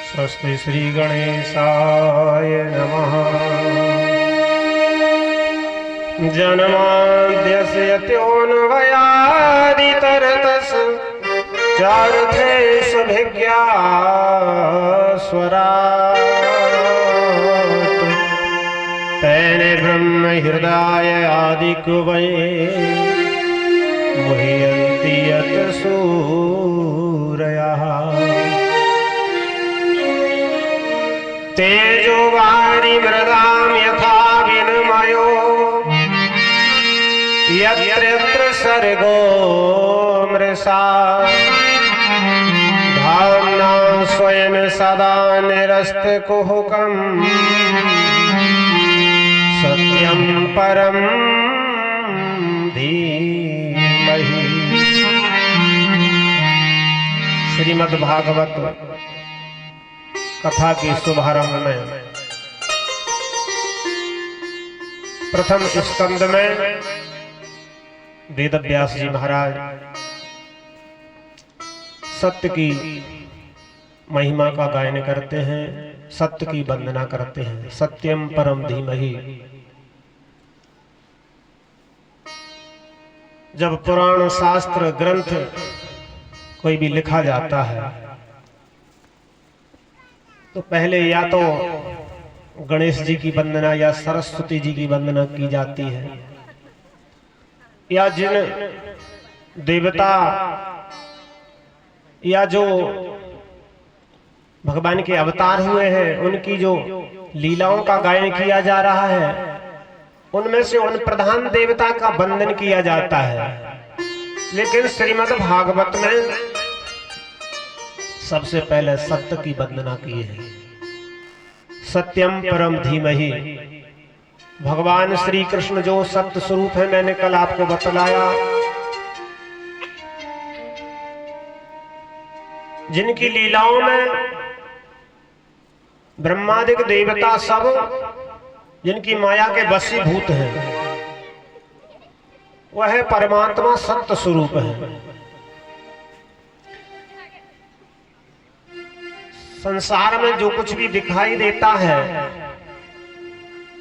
स्वस्ति श्री गणेशाय नमः। जन्माद्यस्य यतोऽन्वयादितरतस् चारुथेषु भिज्ञास्वराट् तेने ब्रह्म हृदय आदिकवये मुह्यन्ति यत् सूरयः तेजो वाणी मृदां यथा विनिमयो यत्र यत्र सर्गो मृषा धाम्ना स्वयं सदा निरस्तकुहकं सत्यं परं धीमहि। श्रीमद्भागवत कथा के शुभारंभ में प्रथम स्कंद में वेदव्यास जी महाराज सत्य की महिमा का गायन करते हैं, सत्य की वंदना करते हैं। सत्यम परम धीमहि। जब पुराण शास्त्र ग्रंथ कोई भी लिखा जाता है तो पहले या तो गणेश जी की वंदना या सरस्वती जी की वंदना की जाती है, या जिन देवता या जो भगवान के अवतार हुए हैं उनकी जो लीलाओं का गायन किया जा रहा है उनमें से उन प्रधान देवता का वंदन किया जाता है। लेकिन श्रीमद् भागवत में सबसे पहले सत्य की वंदना की है। सत्यम परम धीमहि। भगवान श्री कृष्ण जो सत्य स्वरूप है, मैंने कल आपको बतलाया, जिनकी लीलाओं में ब्रह्मादिक देवता सब जिनकी माया के वशीभूत हैं, वह परमात्मा सत्य स्वरूप है। संसार में जो कुछ भी दिखाई देता है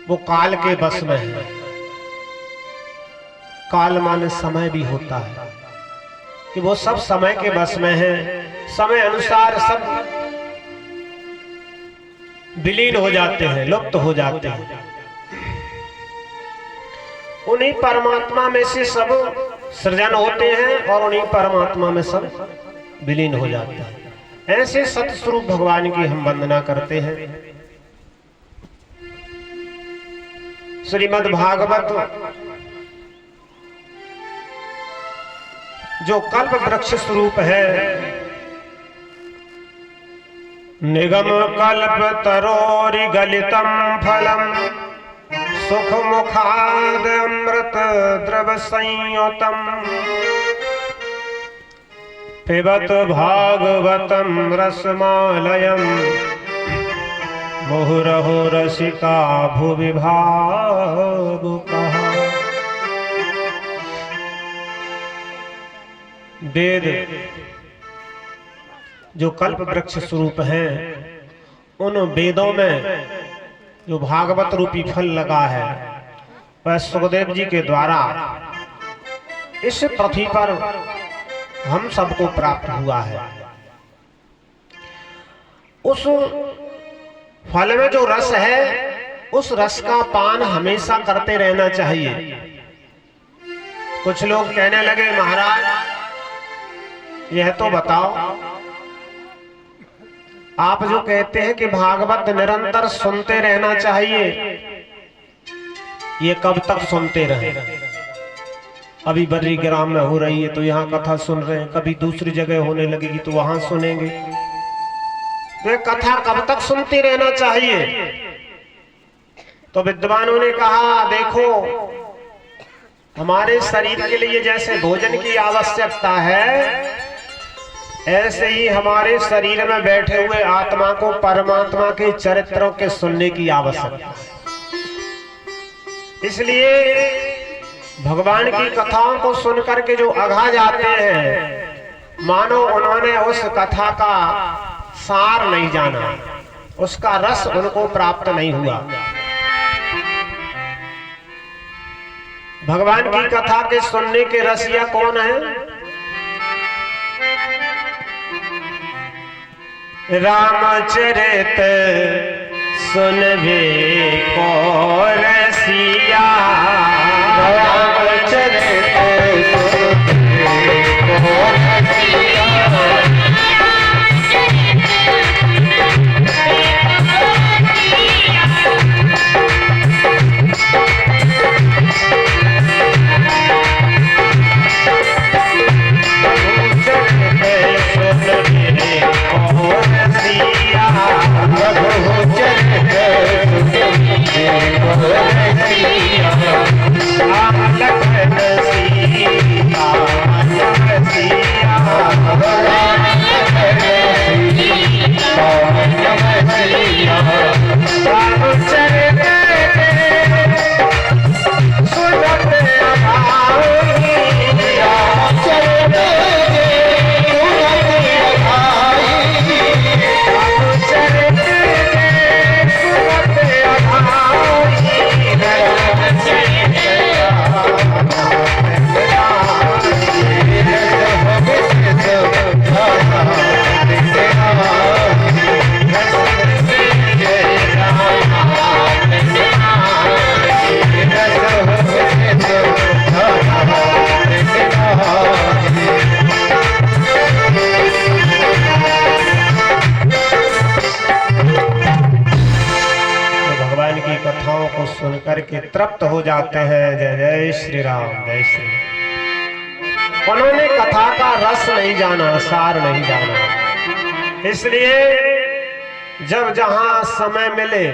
वो काल के बस में है। काल माने समय भी होता है कि वो सब समय के बस में है। समय अनुसार सब विलीन हो जाते हैं, लुप्त हो जाते हैं। उन्हीं परमात्मा में से सब सृजन होते हैं और उन्हीं परमात्मा में सब विलीन हो जाते हैं। ऐसे सत्य स्वरूप भगवान की हम वंदना करते हैं। श्रीमद् भागवत जो कल्प वृक्ष स्वरूप है, निगम कल्प तरोरि गलितम फलम सुख मुखाद अमृत द्रव संयुतम पिबत भागवतम रसमालयम मुहुरहो रसिका भुवि भावुकः। वेद जो कल्प वृक्ष स्वरूप हैं, उन वेदों में जो भागवत रूपी फल लगा है, वह सुखदेव जी के द्वारा इस पृथ्वी पर हम सबको प्राप्त हुआ है। उस फल में जो रस है, उस रस का पान हमेशा करते रहना चाहिए। कुछ लोग कहने लगे, महाराज यह तो बताओ, आप जो कहते हैं कि भागवत निरंतर सुनते रहना चाहिए, ये कब तक सुनते रहे? अभी बर्रीग्राम में हो रही है तो यहाँ कथा सुन रहे हैं, कभी दूसरी जगह होने लगेगी तो वहां सुनेंगे। तो ये कथा कब तक सुनते रहना चाहिए? तो विद्वानों ने कहा, देखो, हमारे शरीर के लिए जैसे भोजन की आवश्यकता है, ऐसे ही हमारे शरीर में बैठे हुए आत्मा को परमात्मा के चरित्रों के सुनने की आवश्यकता है। इसलिए भगवान की कथाओं को सुनकर के जो अघा जाते हैं, मानो उन्होंने उस कथा का सार नहीं जाना, उसका रस उनको प्राप्त नहीं हुआ। भगवान की कथा के सुनने के रसिया कौन है? रामचरित सुनबे को रसिया, रामचरित सुनबे को रसिया, कथाओं को सुनकर के तृप्त हो जाते हैं। जय जय श्री राम, जय श्री राम। उन्होंने कथा का रस नहीं जाना, सार नहीं जाना। इसलिए जब जहां समय मिले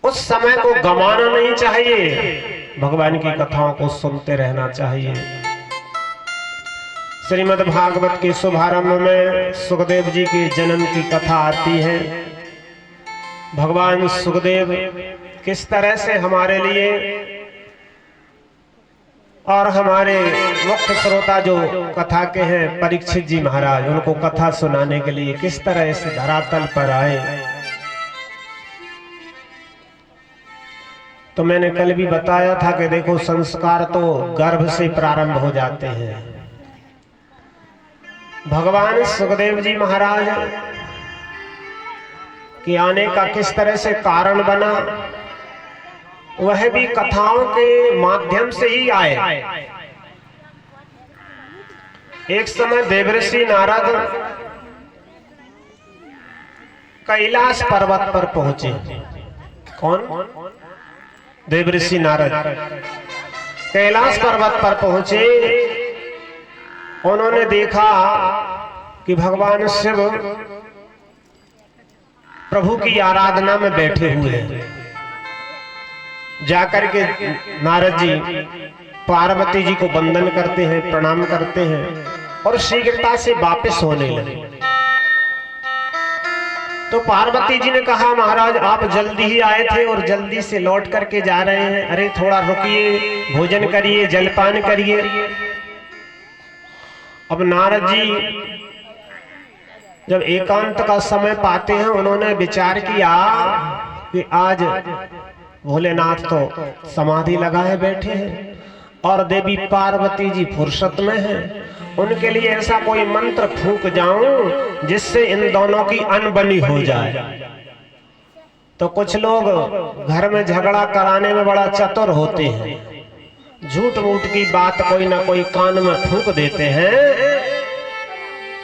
उस समय को गंवाना नहीं चाहिए, भगवान की कथाओं को सुनते रहना चाहिए। श्रीमद् भागवत के शुभारंभ में सुखदेव जी के जन्म की कथा आती है। भगवान सुखदेव किस तरह से हमारे लिए और हमारे मुख्य श्रोता जो कथा के हैं परीक्षित जी महाराज, उनको कथा सुनाने के लिए किस तरह से धरातल पर आए। तो मैंने कल भी बताया था कि देखो संस्कार तो गर्भ से प्रारंभ हो जाते हैं। भगवान सुखदेव जी महाराज के आने का किस तरह से कारण बना, वह भी कथाओं के माध्यम से ही आए। एक समय देवर्षि नारद कैलाश पर्वत पर पहुंचे। कौन? देवर्षि नारद कैलाश पर्वत पर पहुंचे। उन्होंने देखा कि भगवान शिव प्रभु की आराधना में बैठे हुए हैं। जाकर के नारद जी पार्वती जी को वंदन करते हैं, प्रणाम करते हैं और शीघ्रता से वापस होने लगे। तो पार्वती जी ने कहा, महाराज आप जल्दी ही आए थे और जल्दी से लौट करके जा रहे हैं, अरे थोड़ा रुकिए, भोजन करिए, जलपान करिए। अब नारद जी जब एकांत का समय पाते हैं, उन्होंने विचार किया कि आज भोलेनाथ तो समाधि लगाए बैठे हैं और देवी पार्वती जी फुर्सत में हैं, उनके लिए ऐसा कोई मंत्र फूंक जाऊं जिससे इन दोनों की अनबनी हो जाए। तो कुछ लोग घर में झगड़ा कराने में बड़ा चतुर होते हैं, झूठ मूठ की बात कोई ना कोई कान में फूंक देते हैं।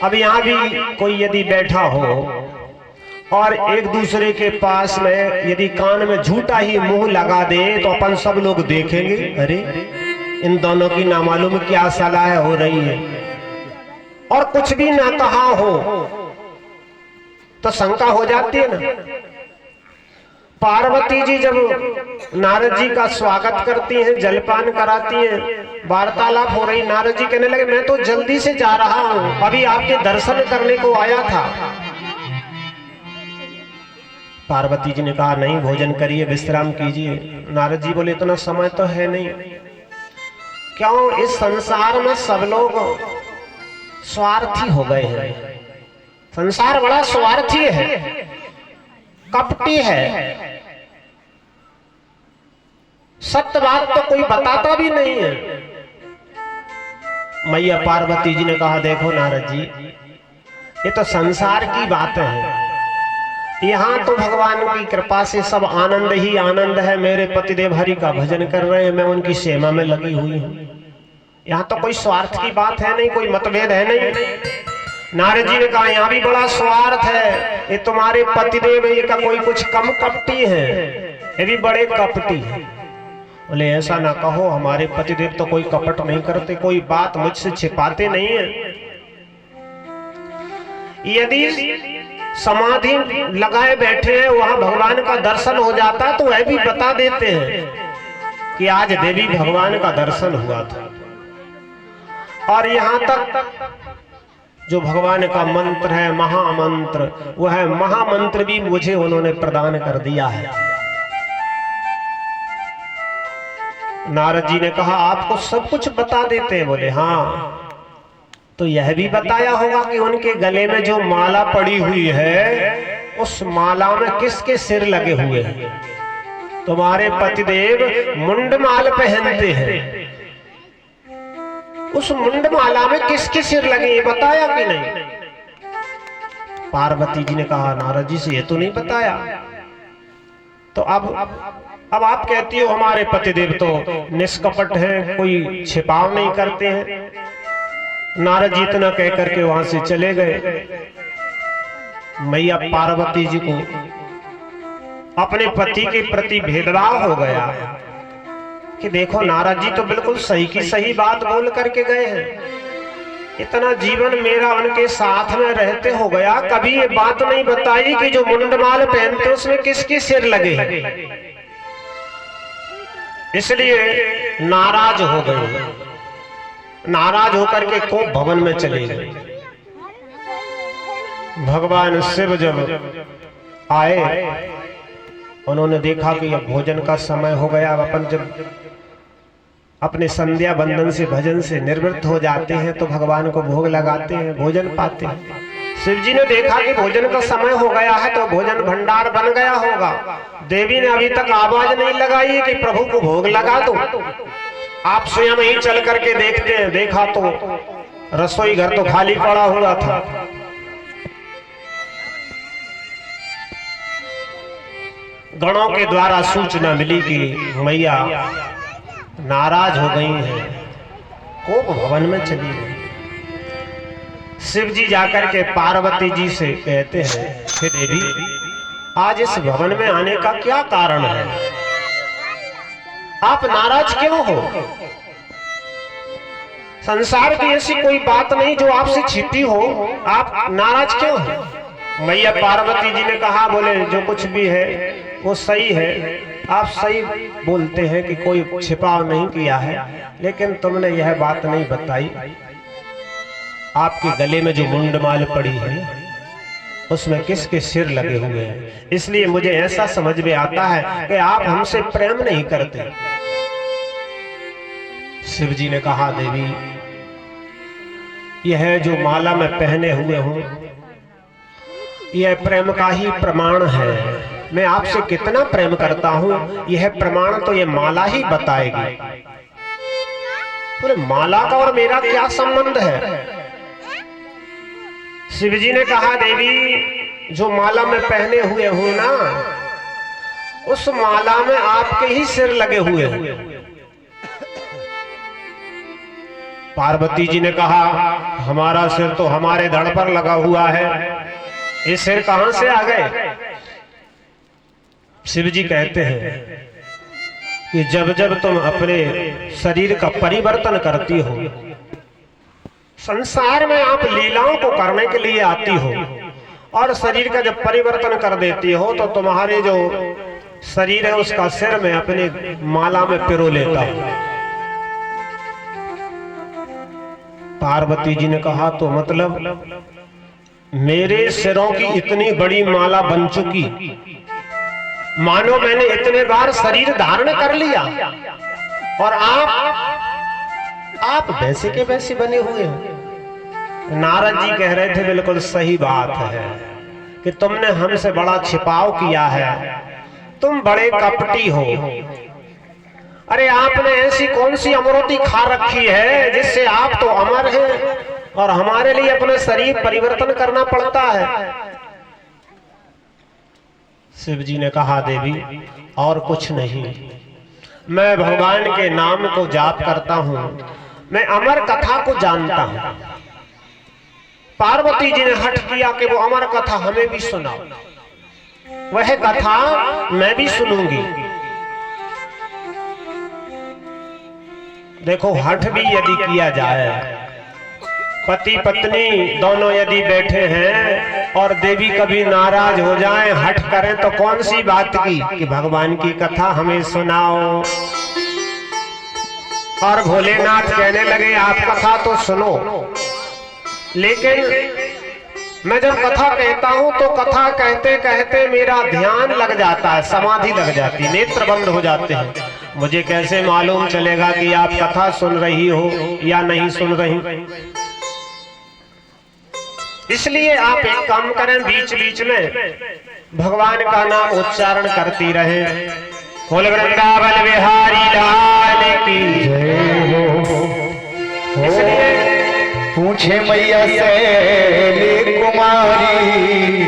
अब यहाँ भी कोई यदि बैठा हो और एक दूसरे के पास में यदि कान में झूठा ही मुंह लगा दे तो अपन सब लोग देखेंगे, अरे इन दोनों की ना मालूम क्या सलाह हो रही है। और कुछ भी ना कहा हो तो शंका हो जाती है ना। पार्वती जी जब नारद जी का स्वागत करती हैं, जलपान कराती हैं, वार्तालाप हो रही, नारद जी कहने लगे मैं तो जल्दी से जा रहा हूं, अभी आपके दर्शन करने को आया था। पार्वती जी ने कहा नहीं, भोजन करिए, विश्राम कीजिए। नारद जी बोले इतना समय तो है नहीं। क्यों? इस संसार में सब लोग स्वार्थी हो गए हैं। संसार बड़ा स्वार्थी है, कपटी है, सत्य बात तो कोई बताता भी नहीं है। मैया पार्वती जी ने कहा देखो नारद जी, ये तो संसार की बात है, यहाँ तो भगवान की कृपा से सब आनंद ही आनंद है। मेरे पतिदेव हरि का भजन कर रहे हैं, मैं उनकी सेवा में लगी हुई हूँ। यहाँ तो कोई स्वार्थ की बात है नहीं, कोई मतभेद है नहीं। नारद जी ने कहा यहाँ भी बड़ा स्वार्थ है, ये तुम्हारे पतिदेव ये का कोई कुछ कम कपटी है, ये भी बड़े कपटी है। बोले ऐसा ना कहो, हमारे पतिदेव तो कोई कपट नहीं करते, कोई बात मुझसे छिपाते नहीं है। यदि समाधि लगाए बैठे हैं, वहां भगवान का दर्शन हो जाता तो वह भी बता देते हैं कि आज देवी भगवान का दर्शन हुआ था। और यहां तक जो भगवान का मंत्र है महामंत्र, वह महामंत्र भी मुझे उन्होंने प्रदान कर दिया है। नारद जी ने कहा आपको सब कुछ बता देते हैं। बोले हाँ, तो यह भी बताया होगा कि उनके गले में जो माला पड़ी हुई है, उस माला में किसके सिर लगे हुए हैं? तुम्हारे पतिदेव मुंडमाल पहनते हैं, उस मुंडमाला में किसके सिर लगे ये बताया कि नहीं? पार्वती जी ने कहा नारद जी से ये तो नहीं बताया। तो अब आप कहती हो हमारे पतिदेव तो निष्कपट हैं, कोई छिपाव नहीं करते हैं। नारद जी इतना कह करके वहां से चले गए। मैया पार्वती जी को अपने पति के प्रति भेदभाव हो गया कि देखो नारद जी तो बिल्कुल सही की सही बात बोल करके गए हैं, इतना जीवन मेरा उनके साथ में रहते हो गया, कभी ये बात नहीं बताई कि जो मुंडमाल पहनते उसमें किसके सिर लगे। इसलिए नाराज हो गए, नाराज होकर के कोप भवन में चले गए। भगवान शिव जब आए, उन्होंने देखा कि अब भोजन का समय हो गया। अब अपन जब अपने संध्या बंदन से भजन से निवृत्त हो जाते हैं तो भगवान को भोग लगाते हैं, भोजन पाते हैं। शिव जी ने देखा कि भोजन का समय हो गया है तो भोजन भंडार बन गया होगा। देवी ने अभी तक आवाज नहीं लगाई कि प्रभु को भोग लगा दो। आप स्वयं ही चल करके देखते हैं। देखा तो रसोई घर तो खाली पड़ा हुआ था। गणों के द्वारा सूचना मिली कि मैया नाराज हो गई हैं, कोप भवन में चली गई। शिव जी जाकर के पार्वती जी से कहते हैं कि देवी, आज इस भवन में आने का क्या कारण है? आप नाराज क्यों हो? संसार की ऐसी कोई बात नहीं जो आपसे छिपी हो, आप नाराज क्यों हो? मैया पार्वती जी ने कहा, बोले जो कुछ भी है वो सही है, आप सही बोलते हैं कि कोई छिपाव नहीं किया है, लेकिन तुमने यह बात नहीं बताई आपके गले में जो मुंडमाल पड़ी है उसमें किसके सिर लगे हुए हैं। इसलिए मुझे ऐसा समझ में आता है कि आप हमसे प्रेम नहीं करते। शिव जी ने कहा, देवी, यह जो माला मैं पहने हुए हूं यह प्रेम का ही प्रमाण है। मैं आपसे कितना प्रेम करता हूं यह प्रमाण तो यह माला ही बताएगी। पूरे माला का और मेरा क्या संबंध है? शिव जी ने कहा, देवी, जो माला मैं पहने हुए हूं ना, उस माला में आपके ही सिर लगे हुए हैं। पार्वती जी ने कहा, हमारा सिर तो हमारे धड़ पर लगा हुआ है, ये सिर कहां से आ गए? शिव जी कहते हैं कि जब जब तुम अपने शरीर का परिवर्तन करती हो, संसार में आप लीलाओं को करने के लिए आती हो और शरीर का जब परिवर्तन कर देती हो तो तुम्हारे जो शरीर है उसका सिर में अपने माला में पिरो लेता हो। पार्वती जी ने कहा, तो मतलब मेरे सिरों की इतनी बड़ी माला बन चुकी, मानो मैंने इतने बार शरीर धारण कर लिया और आप वैसे के वैसे बने हुए हो। नारद जी कह रहे थे, बिल्कुल सही बात है कि तुमने हमसे बड़ा छिपाव किया है, तुम बड़े कपटी हो। अरे आपने ऐसी कौन सी अमृति खा रखी है जिससे आप तो अमर हैं और हमारे लिए अपने शरीर परिवर्तन करना पड़ता है? शिव जी ने कहा, देवी, और कुछ नहीं, मैं भगवान के नाम को जाप करता हूं, मैं अमर कथा को जानता हूं। पार्वती जी ने हठ किया कि वो अमर कथा हमें भी सुनाओ, वह कथा मैं भी सुनूंगी। देखो, हठ भी यदि किया जाए, पति पत्नी दोनों यदि बैठे हैं और देवी कभी नाराज हो जाएं, हठ करें, तो कौन सी बात की कि भगवान की कथा हमें सुनाओ। और भोलेनाथ कहने लगे, आप कथा तो सुनो, लेकिन मैं जब कथा कहता हूं तो कथा कहते कहते मेरा ध्यान लग जाता है, समाधि लग जाती है, नेत्र बंद हो जाते हैं। मुझे कैसे मालूम चलेगा कि आप कथा सुन रही हो या नहीं सुन रही? इसलिए आप एक काम करें, बीच बीच में भगवान का नाम उच्चारण करती रहे। बोल वृंदावन बिहारी लाल की जय हो। इसलिए पूछे मैया शैली कुमारी,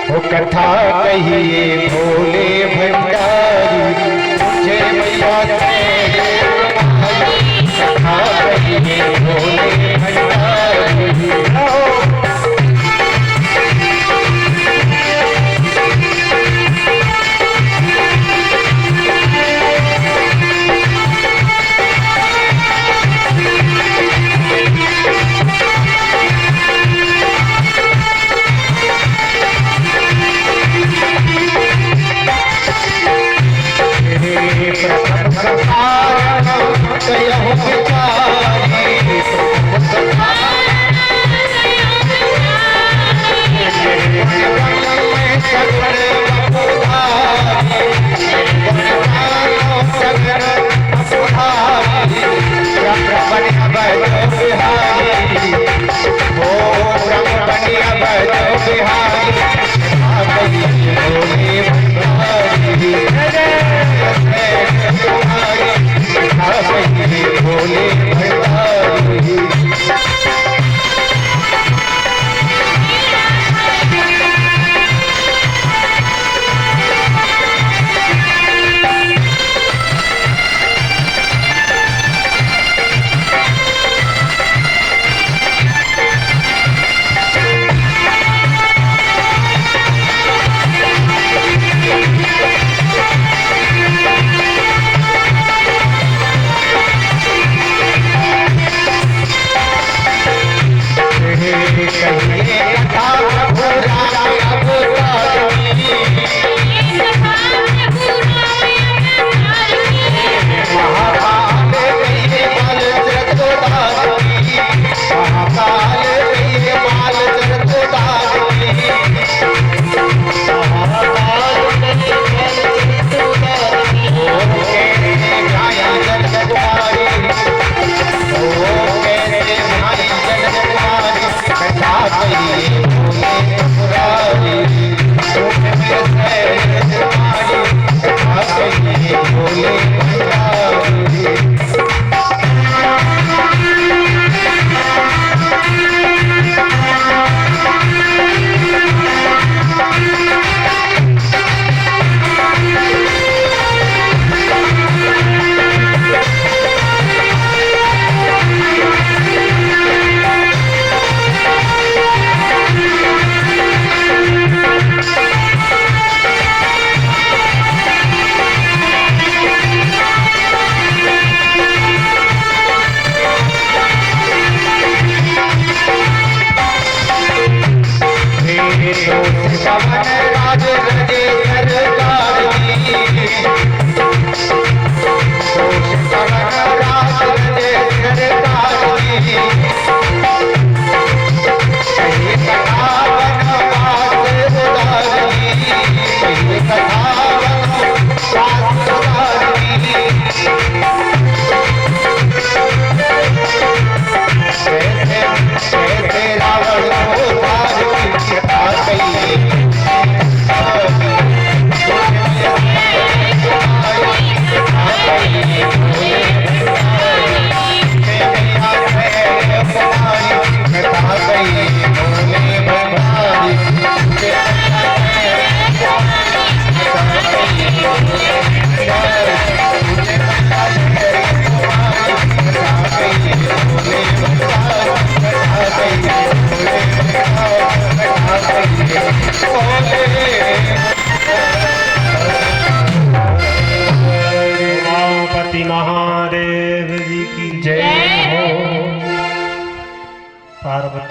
वो कथा कहिए भोले भंडारी। पूछे मैया शैली कुमारी, कथा कहिए भोले भंडारी।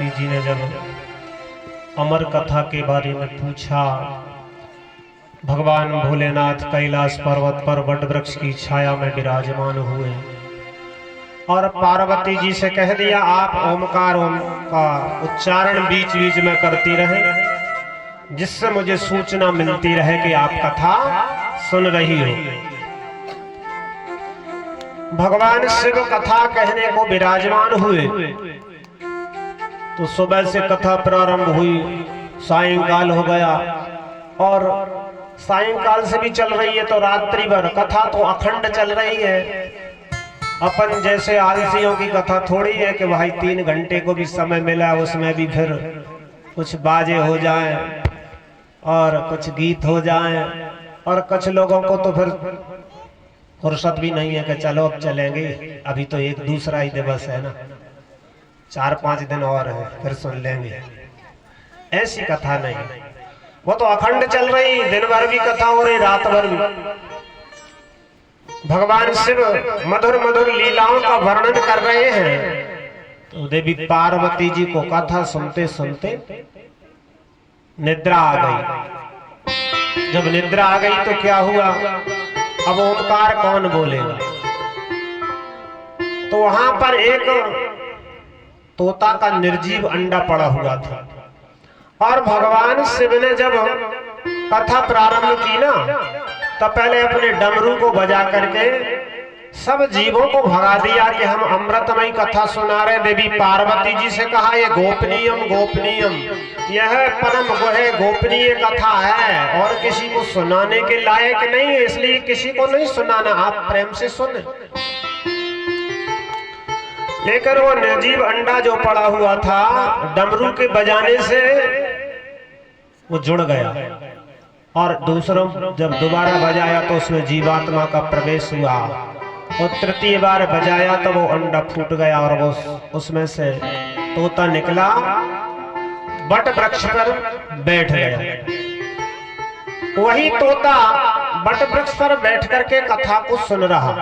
पार्वती जी ने जब अमर कथा के बारे में पूछा, भगवान भोलेनाथ कैलाश पर्वत पर वट वृक्ष की छाया में विराजमान हुए और पार्वती जी से कह दिया, आप ओमकार ओम का उच्चारण बीच बीच में करती रहे, जिससे मुझे सूचना मिलती रहे कि आप कथा सुन रही हो। भगवान शिव कथा कहने को विराजमान हुए तो सुबह से कथा प्रारंभ हुई, सायंकाल हो गया और सायंकाल से भी चल रही है तो रात्रि भर कथा तो अखंड चल रही है। अपन जैसे आलसियों की कथा थोड़ी है कि भाई 3 घंटे को भी समय मिला उसमें भी फिर कुछ बाजे हो जाएं और कुछ गीत हो जाएं, और कुछ लोगों को तो फिर फुर्सत भी नहीं है कि चलो अब चलेंगे, अभी तो एक दूसरा ही दिवस है ना, 4-5 दिन और है फिर सुन लेंगे। ऐसी कथा नहीं, वो तो अखंड चल रही, दिन भर भी कथा हो रही, रात भर भी। भगवान शिव मधुर मधुर लीलाओं का वर्णन कर रहे हैं तो देवी पार्वती जी को कथा सुनते सुनते निद्रा आ गई। जब निद्रा आ गई तो क्या हुआ, अब ओंकार कौन बोलेगा, तो वहां पर एक तोता का निर्जीव अंडा पड़ा हुआ था और भगवान शिव ने जब कथा प्रारंभ की ना तो पहले अपने डमरू को बजा करके सब जीवों को भगा दिया कि हम अमृतमयी कथा सुना रहे। देवी पार्वती जी से कहा, यह गोपनीयम गोपनीयम, यह परम गुहे गोपनीय कथा है और किसी को सुनाने के लायक नहीं है, इसलिए किसी को नहीं सुनाना, आप प्रेम से सुने। लेकिन वो निर्जीव अंडा जो पड़ा हुआ था डमरू के बजाने से वो जुड़ गया और दूसरों जब दोबारा बजाया तो उसमें जीवात्मा का प्रवेश हुआ और तृतीय बार बजाया तो वो अंडा फूट गया और वो उसमें से तोता निकला, वट वृक्ष पर बैठ गया। वही तोता वट वृक्ष पर बैठ करके कथा को सुन रहा।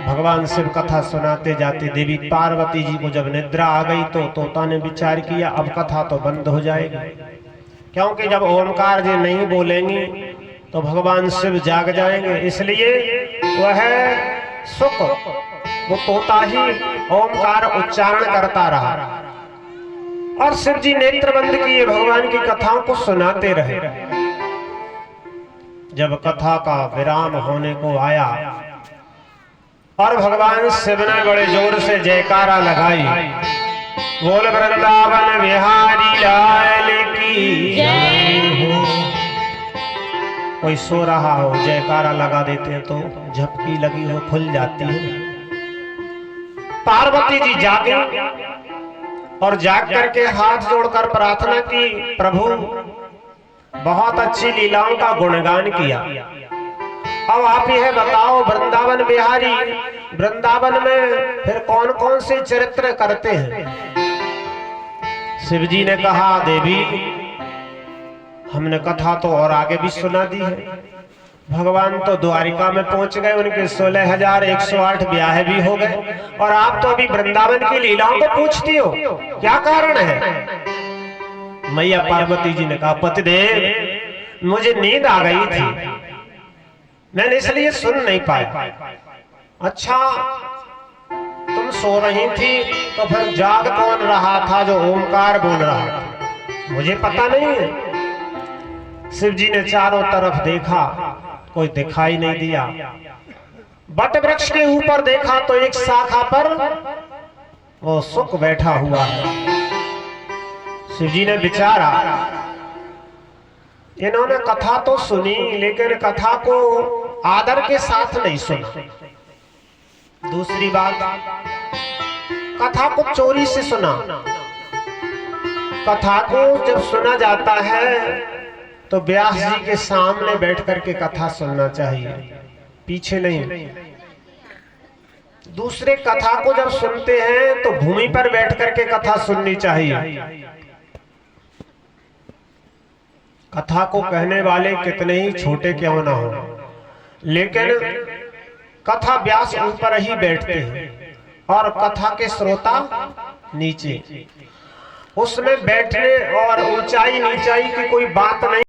भगवान शिव कथा सुनाते जाते, देवी पार्वती जी को जब निद्रा आ गई तो तोता ने विचार किया अब कथा तो बंद हो जाएगी, क्योंकि जब ओमकार जी नहीं बोलेंगी तो भगवान शिव जाग जाएंगे, इसलिए वह सुख वो तोता ही ओमकार उच्चारण करता रहा और शिव जी नेत्र बंद किए, भगवान की कथाओं को सुनाते रहे। जब कथा का विराम होने को आया और भगवान शिव ने बड़े जोर से जयकारा लगाई, बोल वृंदावन बिहारी लाल की जय हो। कोई सो रहा हो जयकारा लगा देते हैं तो झपकी लगी हो खुल जाती है। पार्वती जी जागी और जाग करके हाथ जोड़कर प्रार्थना की, प्रभु बहुत अच्छी लीलाओं का गुणगान किया, अब आप यह बताओ वृंदावन बिहारी वृंदावन में फिर कौन कौन से चरित्र करते हैं। शिव जी ने कहा, देवी हमने कथा तो और आगे भी सुना दी है, भगवान तो द्वारिका में पहुंच गए, उनके 16,108 ब्याह भी हो गए और आप तो अभी वृंदावन की लीलाओं को पूछती हो, क्या कारण है। मैया पार्वती जी ने कहा, पतिदेव मुझे नींद आ गई थी, मैंने इसलिए सुन नहीं पाया। अच्छा तुम सो रही थी तो फिर जाग कौन रहा था जो ओमकार बोल रहा था, मुझे पता नहीं है। शिव जी ने चारों तरफ देखा, कोई दिखाई नहीं दिया। वट वृक्ष के ऊपर देखा तो एक शाखा पर वो सुख बैठा हुआ है। शिव जी ने विचारा, इन्होंने कथा तो सुनी लेकिन कथा को आदर के साथ नहीं सुना। दूसरी बात, कथा को चोरी से सुना। कथा को जब सुना जाता है तो व्यास जी के सामने बैठ करके कथा सुनना चाहिए, पीछे नहीं। दूसरे कथा को जब सुनते हैं तो भूमि पर बैठ करके कथा सुननी चाहिए। कथा को कहने वाले कितने ही छोटे क्यों ना हो, लेकिन कथा व्यास ऊपर ही बैठते हैं और कथा के श्रोता नीचे। उसमें बैठने और ऊंचाई नीचाई की कोई बात नहीं।